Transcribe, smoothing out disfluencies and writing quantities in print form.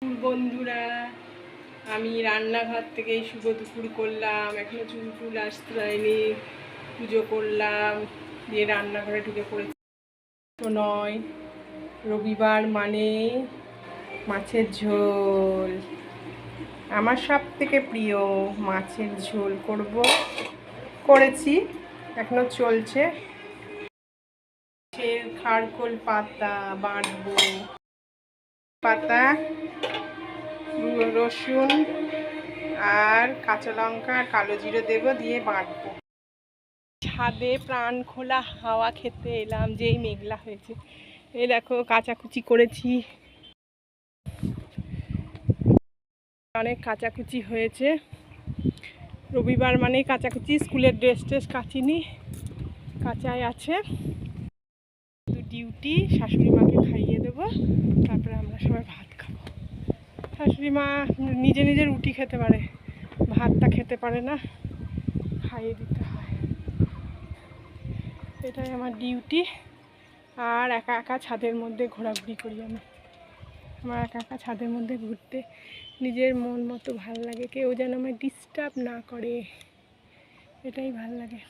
দুপুর বন্ধুরা, আমি রান্নাঘর থেকে শুভ দুপুর করলাম। এখনো চুল টুল আসতে হয়নি, পুজো করলাম, দিয়ে রান্নাঘরে ঢুকে পড়েছি। তো নয়, রবিবার মানে মাছের ঝোল। আমার সব থেকে প্রিয় মাছের ঝোল করেছি, এখনো চলছে। খারকোল পাতা বাটবো, পাতা, রসুন আর কাঁচা লঙ্কা আর কালো জিরে দেবো, দিয়ে বাটবো। ছাদে প্রাণ খোলা হাওয়া খেতে এলাম, যেই মেঘলা হয়েছে। এই দেখো কাচাকুচি করেছি, অনেক কাচাকুচি হয়েছে। রবিবার মানেই কাচাকুচি। স্কুলের ড্রেস ট্রেস কাচিনি, কাঁচাই আছে। ডিউটি, শাশুড়ি মাকে খাইয়ে দেবো, তারপরে আমরা সবাই ভাত খাবো। শাশুড়ি মা নিজে নিজে রুটি খেতে পারে, ভাতটা খেতে পারে না, খাইয়ে দিতে হয়। এটাই আমার ডিউটি। আর একা একা ছাদের মধ্যে ঘোরাঘুরি করি আমি। আমার একা একা ছাদের মধ্যে ঘুরতে নিজের মন মতো ভালো লাগে, কেউ যেন আমায় ডিস্টার্ব না করে, এটাই ভাল লাগে।